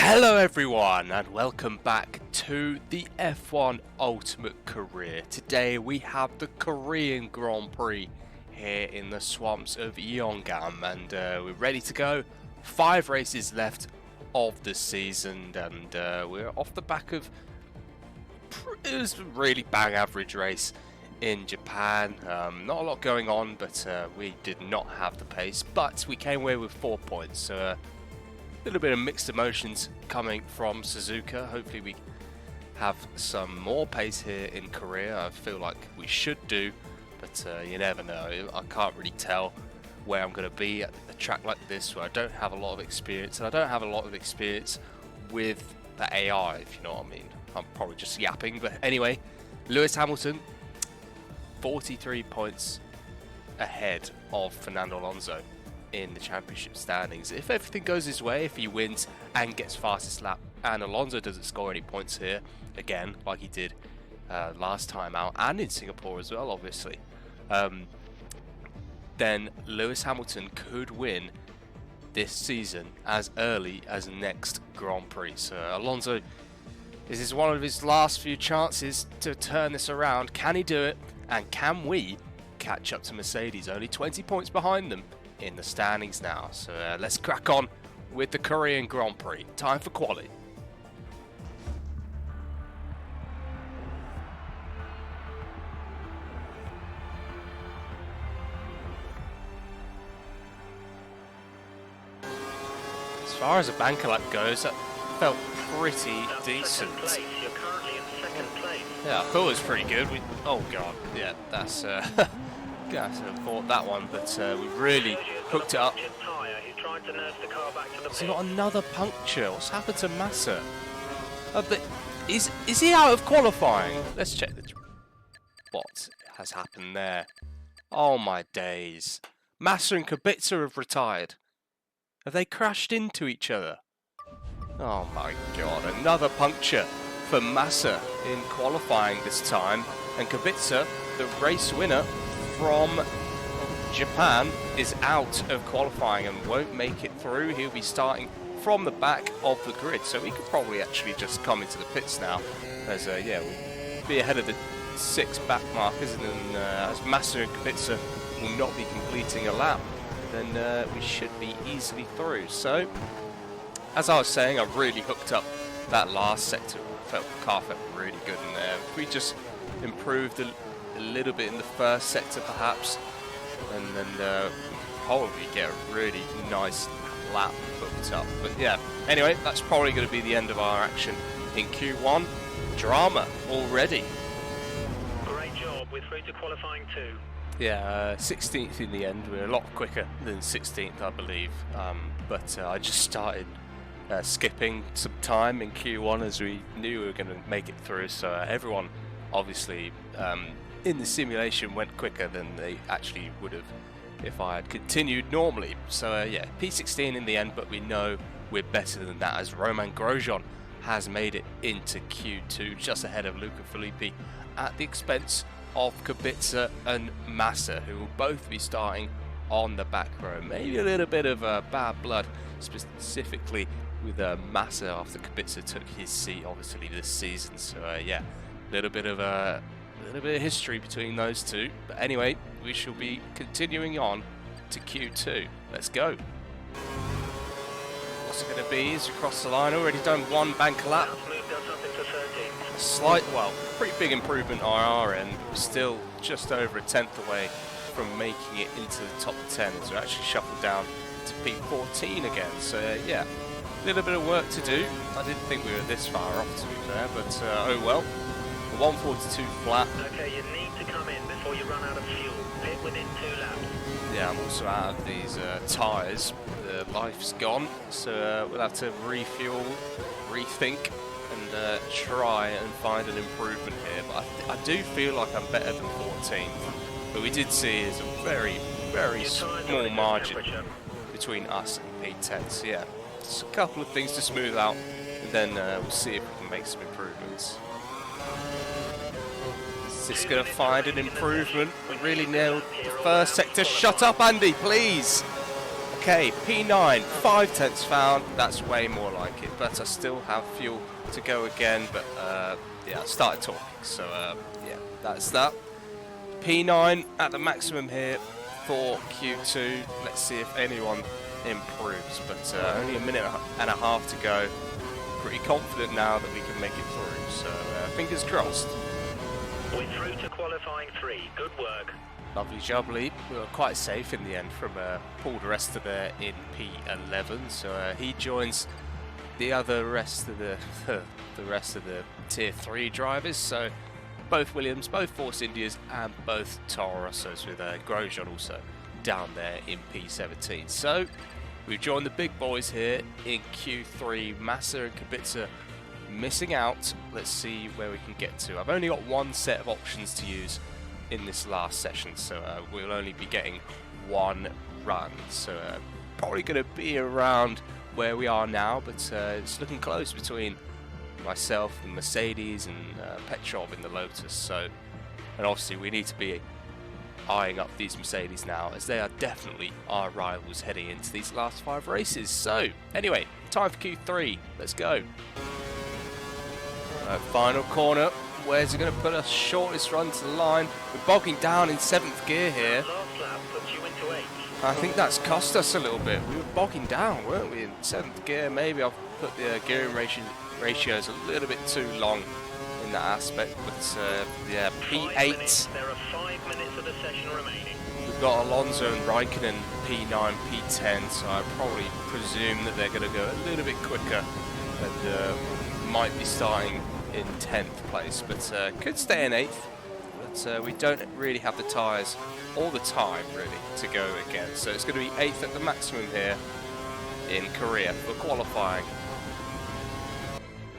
Hello everyone and welcome back to the F1 Ultimate Career. Today we have the Korean Grand Prix here in the swamps of Yeongam and we're ready to go. 5 races left of the season and we're off the back of it was a really bang average race in Japan. Not a lot going on, but we did not have the pace, but we came away with 4 points. So a little bit of mixed emotions coming from Suzuka. Hopefully we have some more pace here in Korea. I feel like we should do, but you never know. I can't really tell where I'm going to be at a track like this where I don't have a lot of experience, and I don't have a lot of experience with the AI, if you know what I mean. I'm probably just yapping, but anyway, Lewis Hamilton 43 points ahead of Fernando Alonso in the championship standings. If everything goes his way, if he wins and gets fastest lap and Alonso doesn't score any points here again like he did last time out and in Singapore as well obviously, then Lewis Hamilton could win this season as early as next Grand Prix. So Alonso, this is one of his last few chances to turn this around. Can he do it, and can we catch up to Mercedes, only 20 points behind them in the standings now? So let's crack on with the Korean Grand Prix. Time for quali. As far as a banker lap goes, that felt pretty decent. Yeah, I thought it was pretty good. Oh god, yeah, that's I should have bought that one, but we really hooked it up. Has he got another puncture? What's happened to Massa? Is he out of qualifying? Let's check what has happened there. Oh my days. Massa and Kubica have retired. Have they crashed into each other? Oh my god, another puncture for Massa in qualifying this time, and Kubica, the race winner from Japan, is out of qualifying and won't make it through. He'll be starting from the back of the grid, so we could probably actually just come into the pits now, as yeah, we'll be ahead of the 6 back markers, and then as Massa and Kubica will not be completing a lap, then we should be easily through. So as I was saying, I really hooked up that last sector. The car felt really good in there. If we just improved a little bit in the first sector perhaps, and then probably get a really nice lap hooked up. But yeah, anyway, that's probably going to be the end of our action in Q1. Drama already. Great job, we're through to qualifying 2. Yeah, 16th in the end. We're a lot quicker than 16th, I believe. But I just started skipping some time in Q1 as we knew we were going to make it through. So everyone, obviously, in the simulation went quicker than they actually would have if I had continued normally. So yeah, P16 in the end, but we know we're better than that as Romain Grosjean has made it into Q2 just ahead of Luca Filippi at the expense of Kubica and Massa, who will both be starting on the back row. Maybe a little bit of bad blood specifically with Massa after Kubica took his seat obviously this season. So yeah, a little bit of history between those two. But anyway, we shall be continuing on to Q2. Let's go. What's it going to be? Is across the line, already done 1 bank lap. Slight, well, pretty big improvement on our end. We're still just over a tenth away from making it into the top 10, as we actually shuffled down to P14 again. So yeah, a little bit of work to do. I didn't think we were this far off, to be fair, but oh well. 142 flat. Okay, you need to come in before you run out of fuel. Pit within 2 laps. Yeah, I'm also out of these tyres. The life's gone, so we'll have to refuel, rethink, and try and find an improvement here. But I do feel like I'm better than 14th. But we did see is a very, very small margin between us and P10. So yeah, just a couple of things to smooth out, and then we'll see if we can make some improvements. Is this going to find an improvement? We really nailed the first sector. Shut up, Andy, please. Okay, P9, 5/10 found. That's way more like it, but I still have fuel to go again. But yeah, I started talking, so yeah, that's that. P9 at the maximum here for Q2. Let's see if anyone improves, but only a minute and a half to go. Pretty confident now that we can make it through, so fingers crossed. We're through to qualifying 3. Good work. Lovely jubbly. We were quite safe in the end from Paul de Resta there in P11, so he joins the rest of the rest of the tier 3 drivers. So both Williams, both Force Indias, and both Toro Rossos, with Grosjean also down there in P17. So we've joined the big boys here in Q3. Massa and Kubica missing out. Let's see where we can get to. I've only got one set of options to use in this last session, so we'll only be getting one run. So probably going to be around where we are now, but it's looking close between myself, the Mercedes, and Petrov in the Lotus. So, and obviously we need to be eyeing up these Mercedes now, as they are definitely our rivals heading into these last 5 races. So anyway, time for Q3. Let's go. Final corner. Where's it going to put us? Shortest run to the line. We're bogging down in 7th gear here. Last lap puts you into 8th. I think that's cost us a little bit. We were bogging down, weren't we, in 7th gear? Maybe I've put the gearing ratios a little bit too long in that aspect, but yeah, P8. There are 5 minutes of the session remaining. We've got Alonso and Raikkonen P9, P10, so I probably presume that they're going to go a little bit quicker and might be starting in 10th place, but could stay in 8th. But we don't really have the tyres all the time, really, to go again. So it's going to be 8th at the maximum here in Korea for qualifying.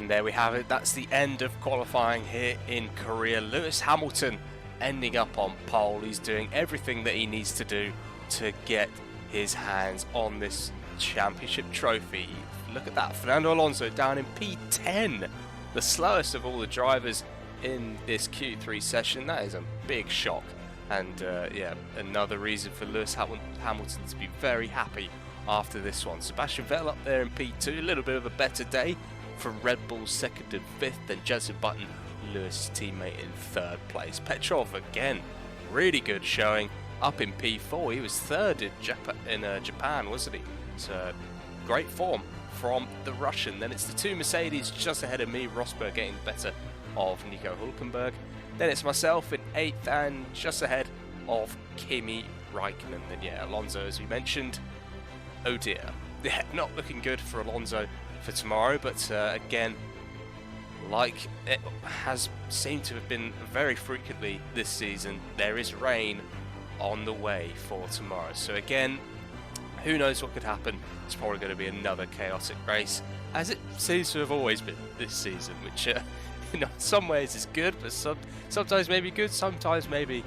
And there we have it. That's the end of qualifying here in Korea. Lewis Hamilton ending up on pole. He's doing everything that he needs to do to get his hands on this championship trophy. Look at that. Fernando Alonso down in P10. The slowest of all the drivers in this Q3 session. That is a big shock, and yeah, another reason for Lewis Hamilton to be very happy after this one. Sebastian Vettel up there in P2, a little bit of a better day from Red Bull's 2nd and 5th, and Jenson Button, Lewis' teammate, in 3rd place. Petrov again, really good showing, up in P4. He was 3rd in Japan, wasn't he? So great form from the Russian. Then it's the 2 Mercedes just ahead of me, Rosberg getting the better of Nico Hülkenberg. Then it's myself in 8th and just ahead of Kimi Raikkonen. Then yeah, Alonso, as we mentioned. Oh dear, yeah, not looking good for Alonso for tomorrow, but again, like it has seemed to have been very frequently this season, there is rain on the way for tomorrow. So again, who knows what could happen. It's probably going to be another chaotic race, as it seems to have always been this season, which in some ways is good, but sometimes maybe good, sometimes maybe,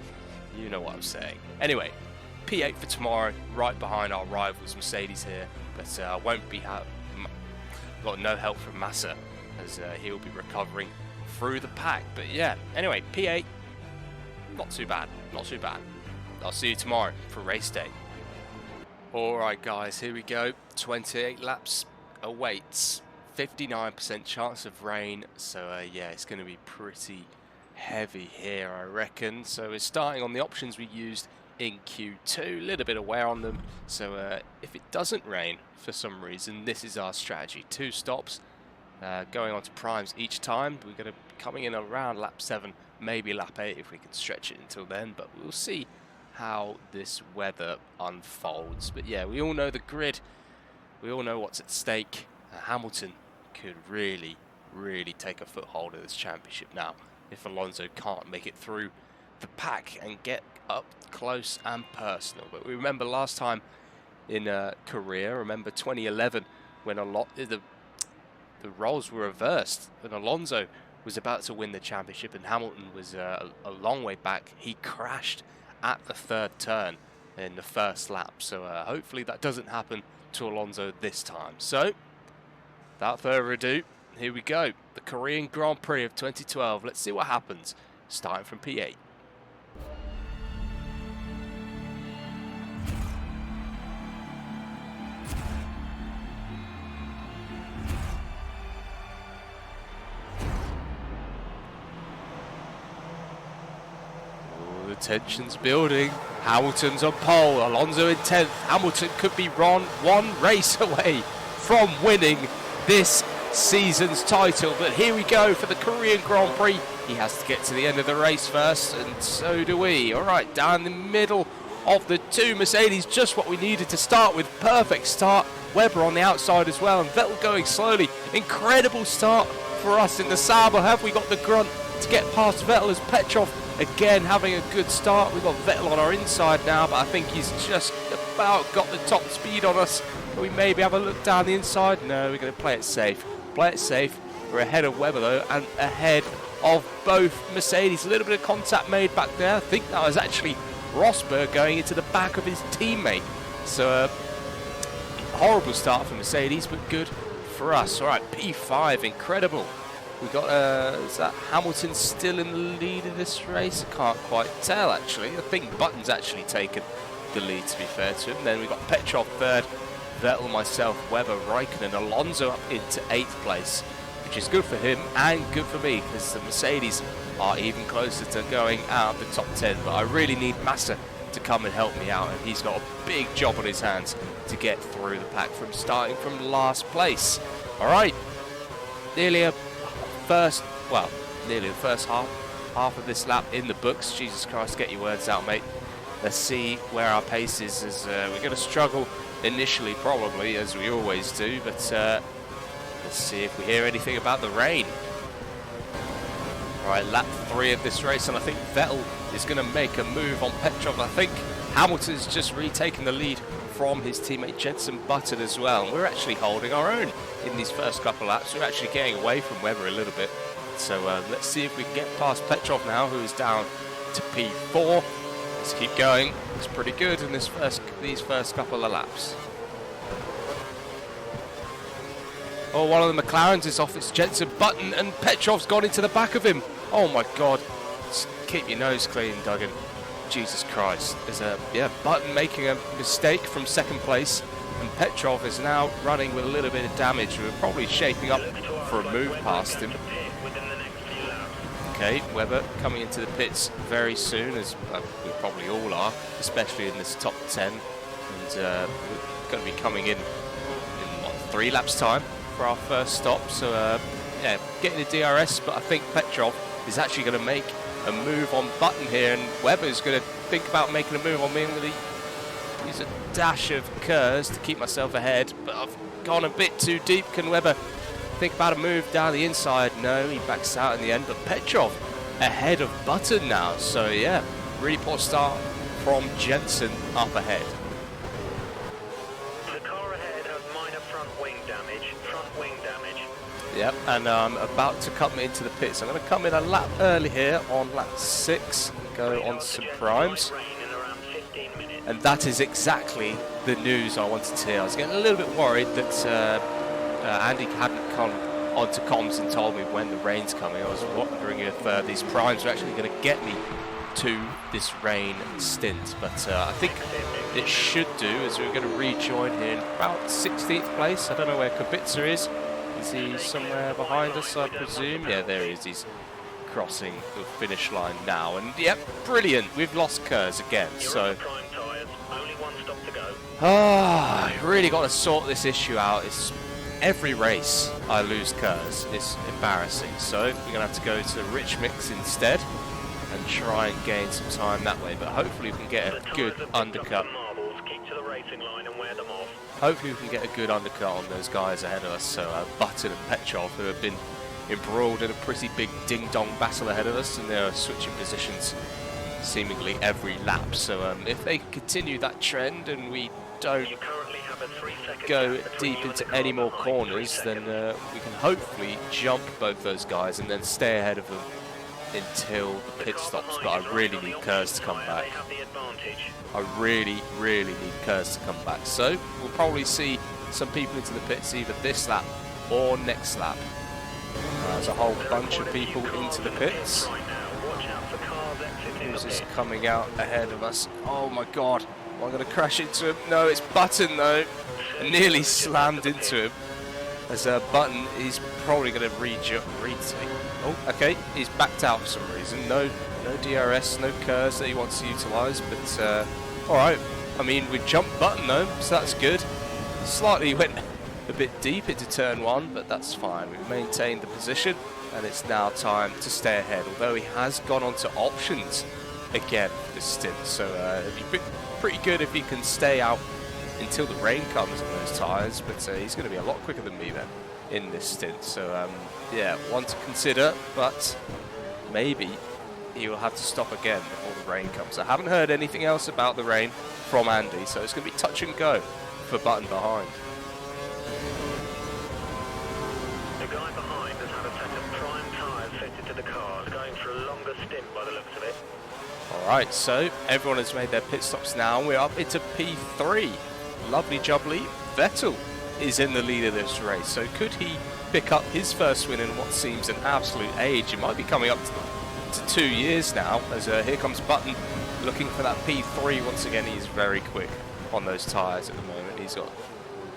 you know what I'm saying. Anyway, P8 for tomorrow, right behind our rivals Mercedes here, but won't be got no help from Massa, as he'll be recovering through the pack. But yeah, anyway, P8, not too bad, not too bad. I'll see you tomorrow for race day. Alright guys, here we go. 28 laps awaits. 59% chance of rain, so yeah, it's going to be pretty heavy here, I reckon. So we're starting on the options we used in Q2, a little bit of wear on them. So if it doesn't rain for some reason, this is our strategy. 2 stops, going on to primes each time. We're going to be coming in around lap 7, maybe lap 8 if we can stretch it until then, but we'll see how this weather unfolds. But yeah, we all know the grid, we all know what's at stake. Hamilton could really take a foothold of this championship now if Alonso can't make it through the pack and get up close and personal. But we remember last time in Korea, remember 2011, when the roles were reversed and Alonso was about to win the championship and Hamilton was a long way back. He crashed at the 3rd turn in the 1st lap, so hopefully that doesn't happen to Alonso this time. So without further ado, here we go, the Korean Grand Prix of 2012. Let's see what happens, starting from P8. tension's building. Hamilton's on pole, Alonso in 10th. Hamilton could be one race away from winning this season's title, but here we go for the Korean Grand Prix. He has to get to the end of the race first, and so do we. Alright, down the middle of the two Mercedes, just what we needed to start with. Perfect start. Webber on the outside as well, and Vettel going slowly. Incredible start for us in the Sauber. Have we got the grunt to get past Vettel as Petrov again having a good start? We've got Vettel on our inside now, but I think he's just about got the top speed on us. We maybe have a look down the inside. No, we're going to play it safe. Play it safe. We're ahead of Webber though, and ahead of both Mercedes. A little bit of contact made back there. I think that was actually Rosberg going into the back of his teammate. So horrible start for Mercedes, but good for us. All right, P5, incredible. We got is that Hamilton still in the lead of this race? I can't quite tell actually. I think Button's actually taken the lead, to be fair to him. Then we got Petrov third, Vettel, myself, Webber, Raikkonen, Alonso up into 8th place, which is good for him and good for me because the Mercedes are even closer to going out of the top 10. But I really need Massa to come and help me out, and he's got a big job on his hands to get through the pack from starting from last place. All right, nearly the first half of this lap in the books. Jesus Christ, get your words out, mate. Let's see where our pace is, as we're going to struggle initially, probably, as we always do, but let's see if we hear anything about the rain. All right, lap 3 of this race, and I think Vettel is going to make a move on Petrov. I think Hamilton's just retaken the lead from his teammate Jenson Button as well, and we're actually holding our own in these first couple of laps. We're actually getting away from Webber a little bit, so let's see if we can get past Petrov now, who is down to P4. Let's keep going. It's pretty good in these first couple of laps. Oh, one of the McLarens is off. It's Jenson Button, and Petrov's gone into the back of him. Oh my God! Just keep your nose clean, Duggan. Jesus Christ! There's Button making a mistake from 2nd place, and Petrov is now running with a little bit of damage. We're probably shaping up for a move past him. Okay, Webber coming into the pits very soon, as we probably all are, especially in this top 10. And we're going to be coming in what, 3 laps time for our first stop. So yeah, getting the DRS, but I think Petrov is actually going to make a move on Button here, and Webber's going to think about making a move on me. I'm going to use a dash of Kers to keep myself ahead, but I've gone a bit too deep. Can Webber think about a move down the inside? No, he backs out in the end, but Petrov ahead of Button now. So yeah, really poor start from Jensen up ahead. The car ahead has minor front wing damage. Yep, and I'm about to come into the pits. I'm going to come in a lap early here on lap 6, go on some primes. And that is exactly the news I wanted to hear. I was getting a little bit worried that Andy hadn't come onto comms and told me when the rain's coming. I was wondering if these primes are actually going to get me to this rain stint, but I think it should do, as we're going to rejoin here in about 16th place. I don't know where Kubica is. Is he somewhere behind us, I presume? Yeah, there he is. He's crossing the finish line now, and yep, brilliant. We've lost Kers again, so really got to sort this issue out. It's every race I lose Kers. It's embarrassing. So we're going to have to go to Rich Mix instead and try and gain some time that way. But hopefully we can get a good undercut. Hopefully we can get a good undercut on those guys ahead of us. So Button and Petrov, who have been embroiled in a pretty big ding-dong battle ahead of us, and they're switching positions seemingly every lap. So if they continue that trend and we don't go deep into any more corners, then we can hopefully jump both those guys and then stay ahead of them until the pit stops. But I really need Kers to come back. I really need Kers to come back. So we'll probably see some people into the pits either this lap or next lap. There's a whole bunch of people into the pits. Who's this coming out ahead of us? Oh my God, am I going to crash into him? No, it's Button though. I nearly slammed into him. As Button is probably going to retake. Oh, okay, he's backed out for some reason. No DRS, no curves that he wants to utilise, but alright. I mean, we jumped Button though, so that's good. Slightly went a bit deep into turn 1, but that's fine. We've maintained the position, and it's now time to stay ahead, although he has gone on to options again this stint, so it'd be pretty good if he can stay out until the rain comes on those tyres, but he's going to be a lot quicker than me then in this stint, so yeah, one to consider, but maybe he will have to stop again before the rain comes. I haven't heard anything else about the rain from Andy, so it's going to be touch and go for Button behind. The guy behind has had a set of prime tyres fitted to the car, going for a longer stint by the looks of it. Alright, so everyone has made their pit stops now, and we're up into P3. Lovely jubbly. Vettel is in the lead of this race, so could he pick up his first win in what seems an absolute age? It might be coming up to 2 years now, as here comes Button looking for that P3 once again. He's very quick on those tyres at the moment. He's got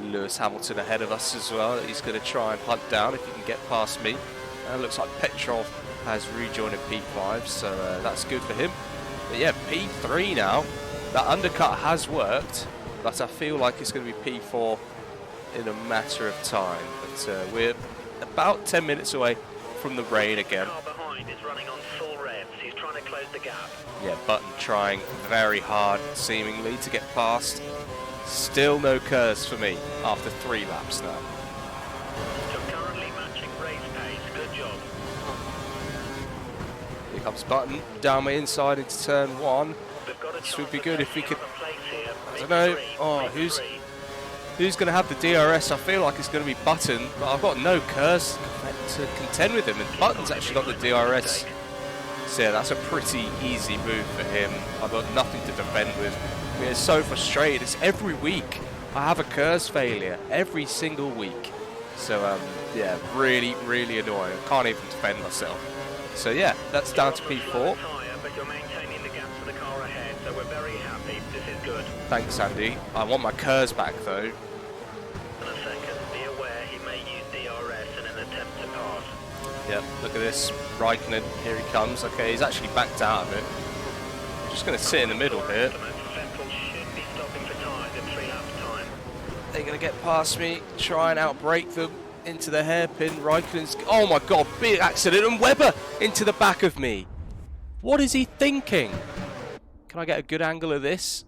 Lewis Hamilton ahead of us as well. He's going to try and hunt down if he can get past me. Looks like Petrov has rejoined at P5, so that's good for him. But yeah, P3 now. That undercut has worked, but I feel like it's going to be P4 in a matter of time. But we're about 10 minutes away from the rain again. The car behind is running on full revs. He's trying to close the gap. Yeah, Button trying very hard, seemingly, to get past. Still no curves for me after 3 laps now. So currently matching race pace. Good job. Here comes Button down my inside into turn 1. We've got a This would be chance good of if we taking could. another place here. I don't know. Oh, who's going to have the DRS? I feel like it's going to be Button, but I've got no curves to contend with him, and Button's actually got the DRS. So yeah, that's a pretty easy move for him. I've got nothing to defend with. I mean, it's so frustrating. It's every week I have a curves failure, every single week. So yeah, really, really annoying. I can't even defend myself. So yeah, that's down to P4. But you're maintaining the gap to the car ahead, so we're very happy. This is good. Thanks, Andy. I want my curves back though. In a second, be aware he may use DRS in an attempt to pass. Yep, look at this. Raikkonen, here he comes. Okay, he's actually backed out of it. Just going to sit in the middle here. Vettel should be stopping for tyres in 3 laps time. They're going to get past me, try and outbrake them into the hairpin. Raikkonen's... Oh my god, big accident, and Webber into the back of me. What is he thinking? Can I get a good angle of this?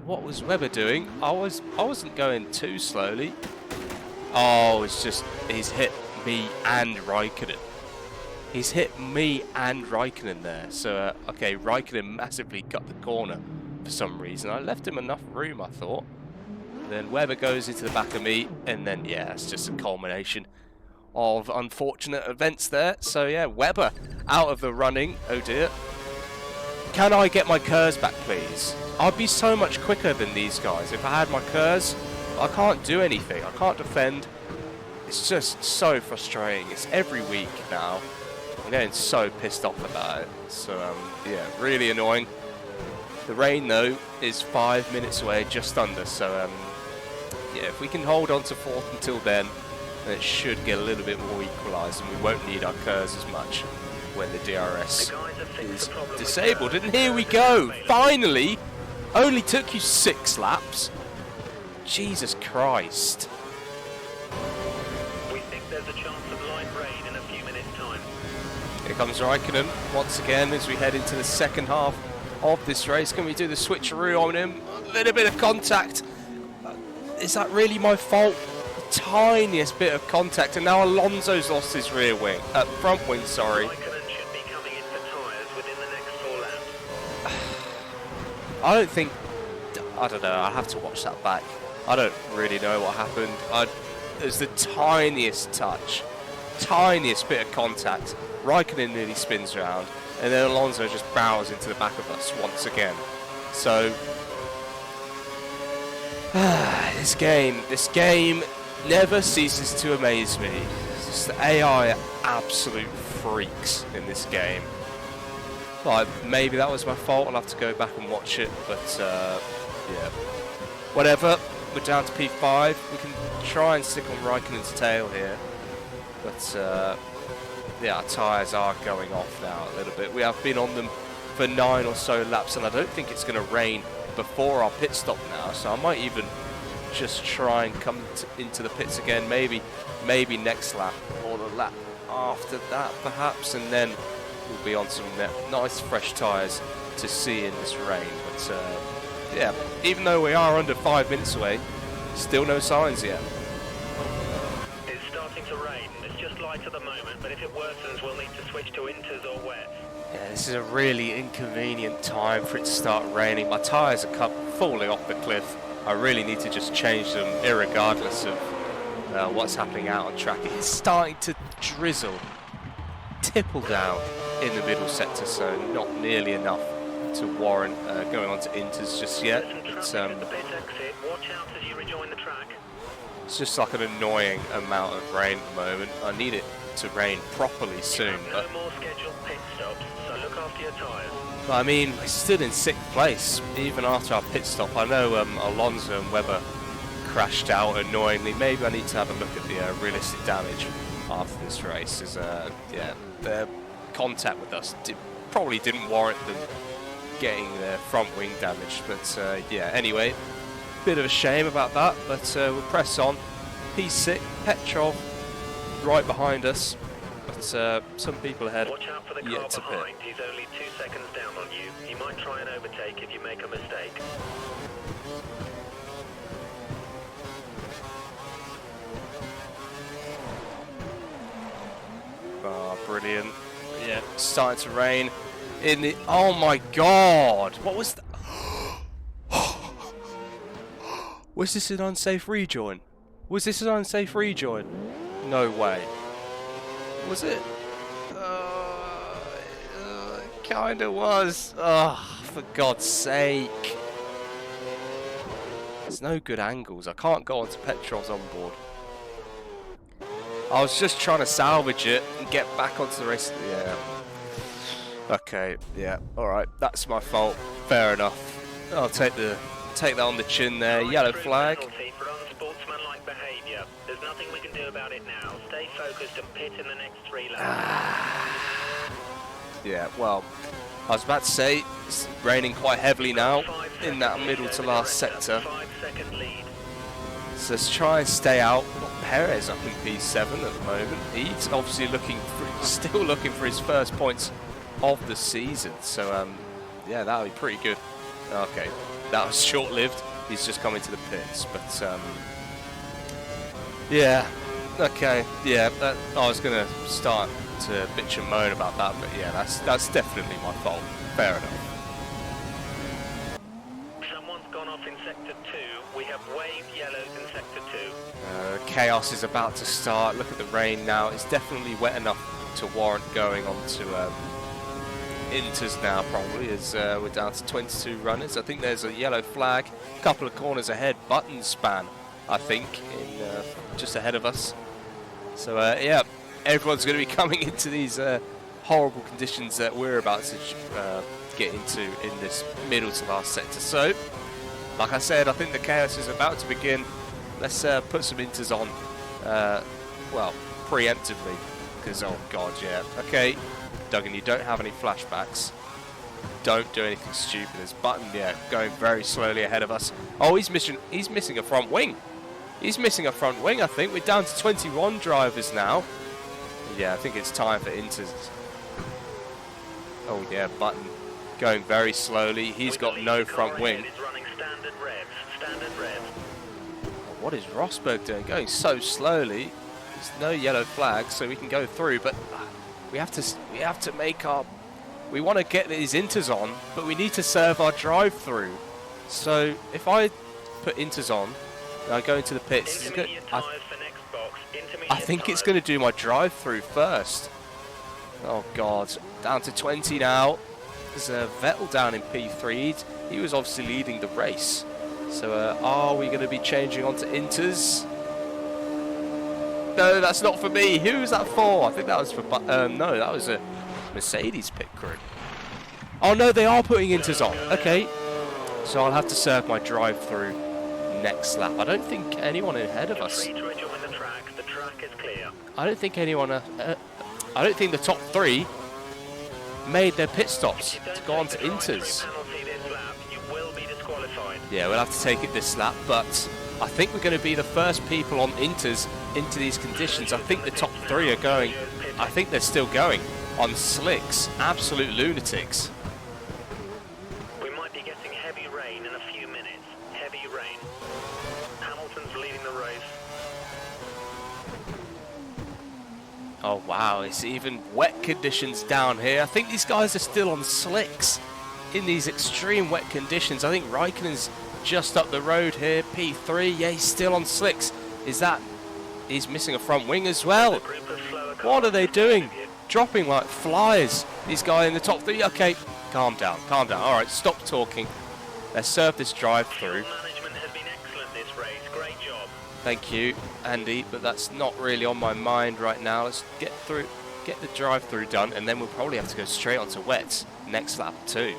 What was Webber doing? I wasn't going too slowly. Oh, it's just... He's hit me and Raikkonen. He's hit me and Raikkonen there. So, okay, Raikkonen massively cut the corner for some reason. I left him enough room, I thought. Then Webber goes into the back of me, and then, yeah, it's just a culmination of unfortunate events there. So, yeah, Webber out of the running. Oh, dear. Can I get my curves back, please? I'd be so much quicker than these guys if I had my curves. I can't do anything. I can't defend. It's just so frustrating. It's every week now. I'm getting so pissed off about it. So, yeah, really annoying. The rain, though, is 5 minutes away, just under. So, yeah, if we can hold on to 4th until then it should get a little bit more equalised, and we won't need our curves as much when the DRS is disabled. And here we go! Finally! Only took you 6 laps. Jesus Christ. We think there's a chance of light rain in a few minutes' time. Here comes Raikkonen once again as we head into the second half of this race. Can we do the switcheroo on him? A little bit of contact. Is that really my fault? The tiniest bit of contact, and now Alonso's lost his rear wing, front wing, sorry. Raikkonen should be coming in for tyres within the next 4 laps. I don't know, I'll have to watch that back. I don't really know what happened. There's the tiniest touch, tiniest bit of contact. Raikkonen nearly spins around, and then Alonso just bows into the back of us once again. So, this game never ceases to amaze me. Just the AI are absolute freaks in this game. Like, maybe that was my fault. I'll have to go back and watch it, but yeah, whatever. we're down to P5. We can try and stick on Raikkonen's tail here. But, yeah, our tyres are going off now a little bit. We have been on them for 9 or so laps, and I don't think it's going to rain before our pit stop now. So I might even just try and come into the pits again, maybe next lap or the lap after that perhaps, and then we'll be on some nice fresh tyres to see in this rain. But yeah, even though we are under 5 minutes away, still no signs yet. It's starting to rain. It's just light at the moment, but if it worsens, we'll need to switch to inters or wet. Yeah, this is a really inconvenient time for it to start raining. My tyres are falling off the cliff. I really need to just change them irregardless of what's happening out on track. It's starting to drizzle, tipple down in the middle sector, so not nearly enough to warrant going on to inters just yet. But, watch out as you rejoin the track. it's just like an annoying amount of rain at the moment. I need it to rain properly soon. No more scheduled pit stops, so look after your tyres. I mean, we're still in 6th place, even after our pit stop. I know Alonso and Webber crashed out annoyingly. Maybe I need to have a look at the realistic damage after this race, as yeah, their contact with us probably didn't warrant them getting their front wing damaged. But yeah, anyway, bit of a shame about that, but we'll press on. P6, Petrov right behind us, but some people ahead. Watch out for the car behind. He's only 2 seconds down on you. He might try and overtake if you make a mistake. Oh, brilliant. Yeah, starting to rain in the... Oh my god! What was that? Was this an unsafe rejoin? Was this an unsafe rejoin? No way. Was it? Kinda was. Oh, for God's sake. There's no good angles. I can't go onto Petrov's onboard. I was just trying to salvage it and get back onto the race. Yeah. Okay, yeah, alright. That's my fault. Fair enough. I'll take that on the chin there. Yellow flag. For unsportsmanlike behaviour. There's nothing we can do about it now. Stay focused and pit in the next 3 laps. Yeah, well, I was about to say, it's raining quite heavily now in that middle to last sector. 5-second lead. So let's try and stay out. We've got Perez up in P7 at the moment. He's obviously still looking for his first points of the season. So, yeah, that would be pretty good. Okay, that was short-lived. He's just coming to the pits, but, yeah, okay, yeah, I was going to start to bitch and moan about that, but yeah, that's definitely my fault. Fair enough. Someone's gone off in sector 2. We have waved yellows in sector 2. Chaos is about to start. Look at the rain now. It's definitely wet enough to warrant going on to inters now, probably, as we're down to 22 runners. I think there's a yellow flag, a couple of corners ahead, button span, I think, just ahead of us. So, yeah, everyone's going to be coming into these horrible conditions that we're about to get into in this middle to last sector. So, like I said, I think the chaos is about to begin. Let's put some inters on, well, preemptively, because, oh god, yeah. Okay, Duggan, you don't have any flashbacks. Don't do anything stupid. There's Button, yeah, going very slowly ahead of us. Oh, he's missing a front wing. He's missing a front wing, I think. We're down to 21 drivers now. Yeah, I think it's time for inters. Oh, yeah, Button going very slowly. He's got no front wing. What is Rosberg doing? Going so slowly. There's no yellow flag, so we can go through. But we have to make our. We want to get these inters on, but we need to serve our drive-through. So if I put inters on, and I go into the pits, I think it's going to do my drive-through first. Oh god, down to 20 now. There's Vettel down in P3. He was obviously leading the race. So are we going to be changing on to inters? No, that's not for me. Who was that for? I think that was for... no, that was a Mercedes pit crew. Oh no, they are putting inters on. Okay. So I'll have to serve my drive-through next lap. I don't think anyone ahead of us. Free to rejoin the track. The track is clear. I don't think anyone. I don't think the top 3 made their pit stops to go on to inters. Penalty this lap, you will be disqualified. Yeah, we'll have to take it this lap, but I think we're going to be the first people on inters into these conditions. I think the top 3 are going. I think they're still going on slicks. Absolute lunatics. We might be getting heavy rain in a few minutes. Heavy rain. Hamilton's leading the race. Oh wow, it's even wet conditions down here. I think these guys are still on slicks in these extreme wet conditions. I think Raikkonen's just up the road here, P3. Yeah, he's still on slicks. Is that... He's missing a front wing as well. What are they doing? Dropping like flies. These guys in the top 3. Okay, calm down, calm down. All right, stop talking. Let's serve this drive-through. Management has been excellent this race. Great job. Thank you, Andy, but that's not really on my mind right now. Let's get the drive-through done, and then we'll probably have to go straight onto wets next lap too.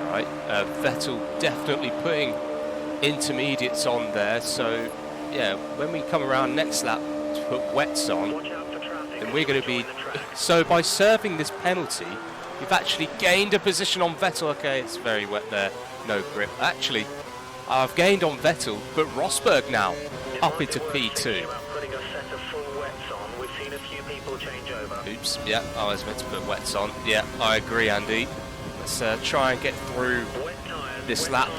All right, Vettel definitely putting intermediates on there, so yeah, when we come around next lap to put wets on, then we're going to be... So by serving this penalty, we've actually gained a position on Vettel. Okay, it's very wet there, no grip. Actually, I've gained on Vettel, but Rosberg now up into P2. Oops, yeah, I was meant to put wets on. Yeah, I agree, Andy. Let's try and get through this lap,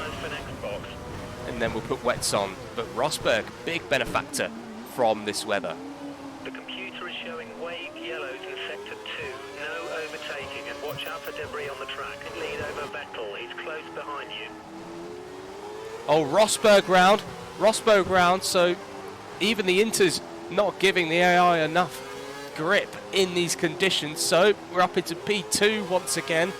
and then we'll put wets on. But Rosberg, big benefactor from this weather. The computer is showing waved yellows in sector 2. No overtaking, and watch out for debris on the track. Lead over Vettel. He's close behind you. Oh, Rosberg round, so even the Inter's not giving the AI enough grip in these conditions, so we're up into P2 once again.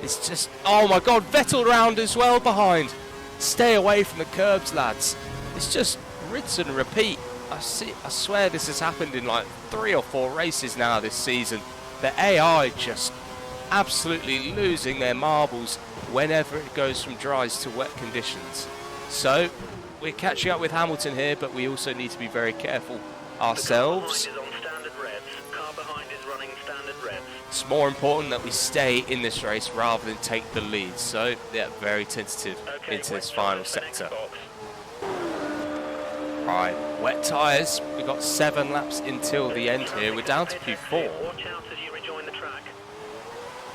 It's just, oh my god, Vettel round as well behind. Stay away from the curbs, lads. It's just rinse and repeat. I swear this has happened in like 3 or 4 races now this season. The AI just absolutely losing their marbles whenever it goes from dries to wet conditions. So we're catching up with Hamilton here, but we also need to be very careful ourselves. The car behind is on standard revs. Car behind is running standard revs. It's more important that we stay in this race rather than take the lead. So yeah, very tentative into this final sector. Right, wet tyres. We've got 7 laps until the end here. We're down to P4. Watch out as you rejoin the track.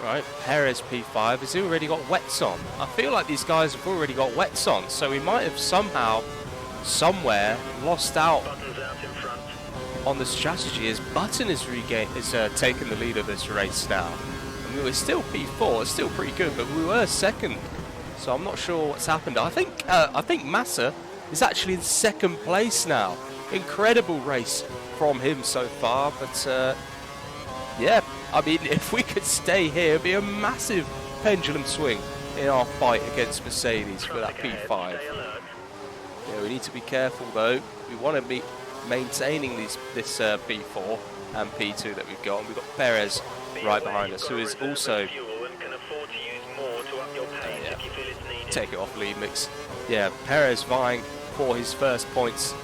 Right, Perez P5 has already got wets on. I feel like these guys have already got wets on, so we might have somehow, somewhere, lost out Buttons out in front. on the strategy as Button is taken the lead of this race now. I mean, we're still P4, it's still pretty good, but we were second, so I'm not sure what's happened. I think Massa is actually in second place now. Incredible race from him so far, but yeah, I mean, if we could stay here, it'd be a massive pendulum swing in our fight against Mercedes for that P5. Yeah, we need to be careful though. We want to be maintaining this P4 and P2 that we've got. And we've got Perez right behind us, who is also... Take it off lead mix. Yeah, Perez vying for his first points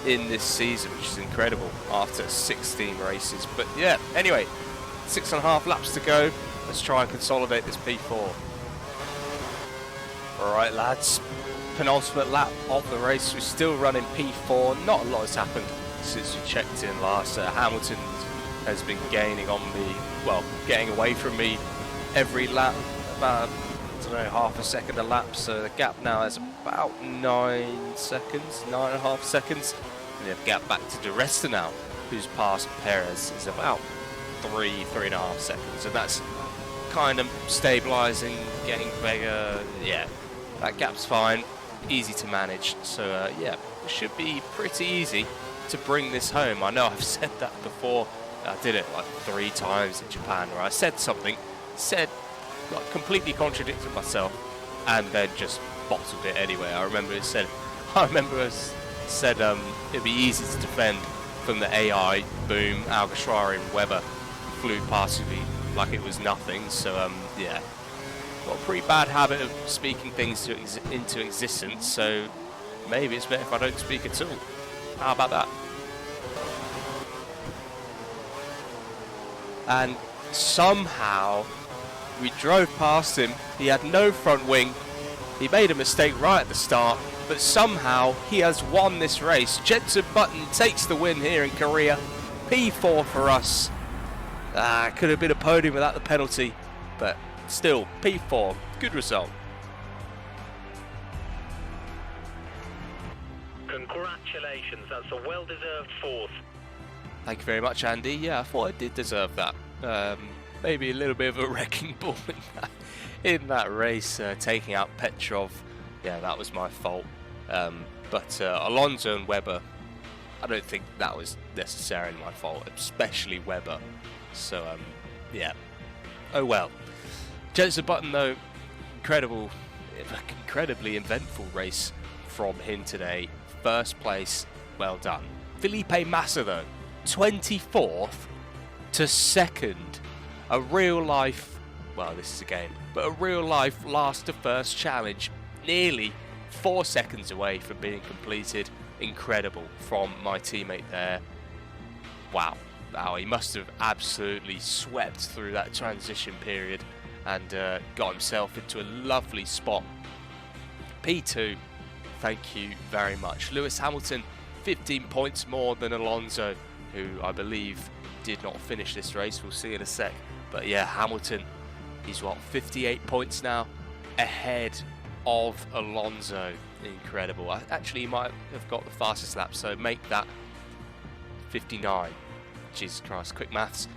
in this season, which is incredible after 16 races. But yeah, anyway, 6.5 laps to go. Let's try and consolidate this P4. Alright lads, penultimate lap of the race. We're still running P4. Not a lot has happened since we checked in last. Hamilton has been gaining on me, well, getting away from me every lap, about, I don't know, half a second a lap. So the gap now is about 9 seconds, 9.5 seconds. And the gap back to Di Resta now, who's passed Perez, is about 3.5 seconds, and that's kind of stabilizing, getting bigger. Yeah, that gap's fine, easy to manage. So yeah, it should be pretty easy to bring this home. I know I've said that before. I did it like 3 times in Japan, where I said something, like, completely contradicted myself, and then just bottled it anyway. I remember it said it'd be easy to defend from the AI. Boom, Alguersuari and Webber flew past me like it was nothing. So yeah, Got a pretty bad habit of speaking things into existence, so maybe it's better if I don't speak at all. How about that? And somehow we drove past him. He had no front wing. He made a mistake right at the start, but somehow he has won this race. Jensen Button takes the win here in Korea. P4 for us. Could have been a podium without the penalty, but still, P4. Good result. Congratulations, that's a well-deserved fourth. Thank you very much, Andy. Yeah, I thought I did deserve that. Maybe a little bit of a wrecking ball in that race, taking out Petrov. Yeah, that was my fault. But Alonso and Webber, I don't think that was necessarily my fault, especially Webber. So, yeah. Oh well. Jensen Button, though, incredibly eventful race from him today. First place, well done. Felipe Massa, though, 24th to 2nd. A real life, well, this is a game, but a real life last to first challenge. Nearly 4 seconds away from being completed. Incredible from my teammate there. Wow. Wow, he must have absolutely swept through that transition period and got himself into a lovely spot. P2, thank you very much. Lewis Hamilton, 15 points more than Alonso, who I believe did not finish this race. We'll see in a sec. But yeah, Hamilton, he's what, 58 points now, ahead of Alonso. Incredible. Actually, he might have got the fastest lap, so make that 59. Jesus Christ, quick maths.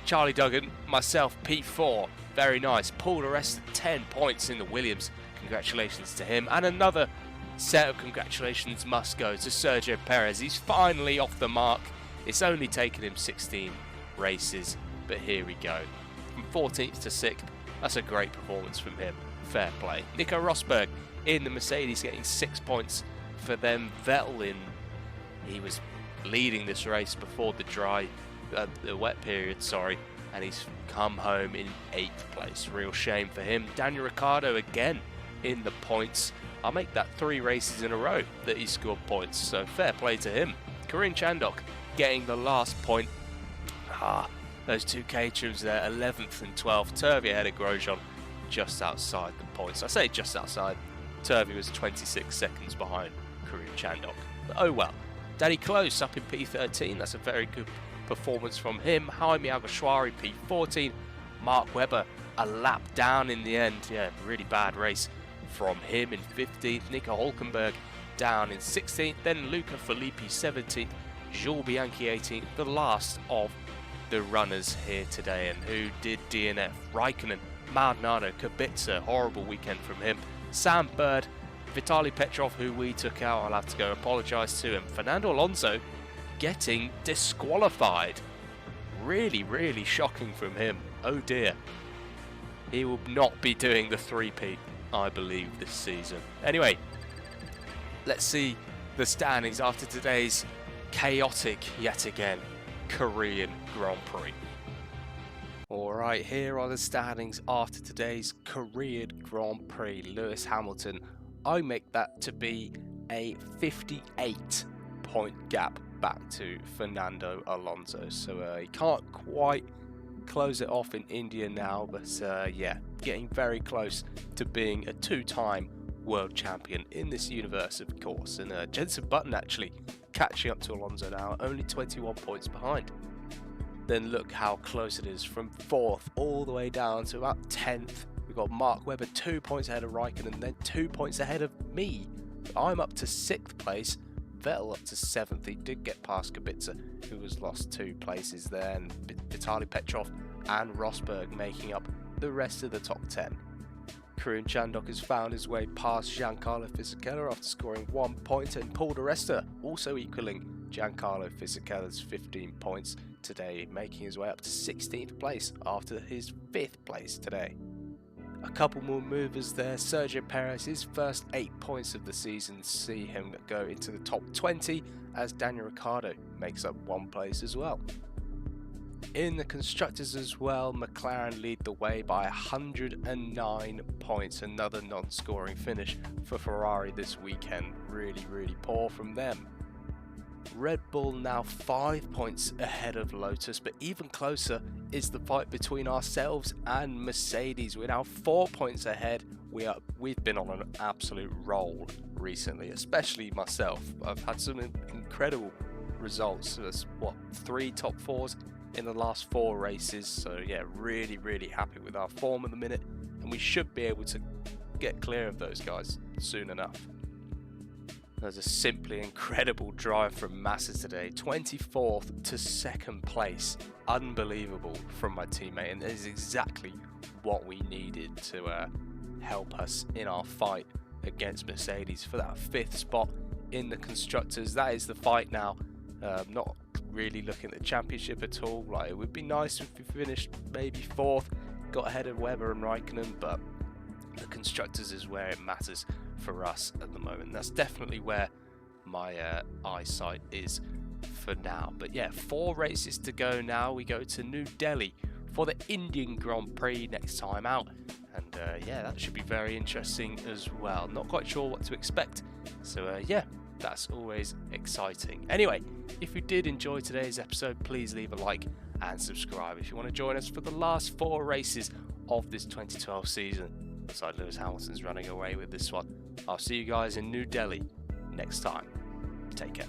Charlie Duggan, myself, P4. Very nice. Paul di Resta, 10 points in the Williams. Congratulations to him. And another set of congratulations must go to Sergio Perez. He's finally off the mark. It's only taken him 16 races, but here we go. From 14th to 6th, that's a great performance from him. Fair play. Nico Rosberg in the Mercedes getting 6 points for them. Vettel he was leading this race before the wet period, and he's come home in 8th place. Real shame for him. Daniel Ricciardo again in the points. I'll make that 3 races in a row that he scored points, so fair play to him. Kareem Chandok getting the last point. Those two Caterhams there, 11th and 12th. Turvey ahead of Grosjean, just outside the points. I say just outside. Turvey was 26 seconds behind Kareem Chandok. But oh well. Danny Close up in P13. That's a very good performance from him. Jaime Alguersuari, P14. Mark Webber, a lap down in the end. Yeah, really bad race from him in 15th. Nico Hulkenberg down in 16th. Then Luca Filippi, 17th. Jules Bianchi, 18th. The last of the runners here today. And who did DNF? Raikkonen, Maldonado, Kubica. Horrible weekend from him. Sam Bird, Vitaly Petrov, who we took out. I'll have to go apologise to him. Fernando Alonso getting disqualified. Really, really shocking from him. Oh dear. He will not be doing the 3-peat, I believe, this season. Anyway, let's see the standings after today's chaotic, yet again, Korean Grand Prix. Alright, here are the standings after today's Korean Grand Prix. Lewis Hamilton, I make that to be a 58-point gap back to Fernando Alonso. So he can't quite close it off in India now, but yeah, getting very close to being a 2-time world champion in this universe, of course. And Jensen Button actually catching up to Alonso now, only 21 points behind. Then look how close it is from 4th all the way down to about 10th. We've got Mark Webber 2 points ahead of Raikkonen, and then 2 points ahead of me. I'm up to 6th place. Vettel up to 7th. He did get past Kubica, who has lost 2 places there, and Vitaly Petrov and Rosberg making up the rest of the top 10. Kareem Chandok has found his way past Giancarlo Fisichella after scoring 1 point, and Paul di Resta also equaling Giancarlo Fisichella's 15 points today, making his way up to 16th place after his 5th place today. A couple more movers there. Sergio Perez, his first 8 points of the season, see him go into the top 20 as Daniel Ricciardo makes up 1 place as well. In the constructors as well, McLaren lead the way by 109 points. Another non-scoring finish for Ferrari this weekend. Really poor from them. Red Bull now 5 points ahead of Lotus, but even closer is the fight between ourselves and Mercedes. We're now 4 points ahead. We've been on an absolute roll recently, especially myself. I've had some incredible results. There's 3 top 4s in the last 4 races. So yeah, really happy with our form at the minute, and we should be able to get clear of those guys soon enough. There's a simply incredible drive from Massa today, 24th to 2nd place. Unbelievable from my teammate, and that is exactly what we needed to help us in our fight against Mercedes for that 5th spot in the constructors. That is the fight now. Not really looking at the championship at all. Like, it would be nice if we finished maybe 4th, got ahead of Webber and Raikkonen, but the constructors is where it matters for us at the moment. That's definitely where my eyesight is for now. But yeah, 4 races to go now. We go to New Delhi for the Indian Grand Prix next time out, and yeah, that should be very interesting as well. Not quite sure what to expect, so yeah, that's always exciting. Anyway, if you did enjoy today's episode, please leave a like and subscribe if you want to join us for the last 4 races of this 2012 season. Aside Lewis Hamilton's running away with this one. I'll see you guys in New Delhi next time. Take care.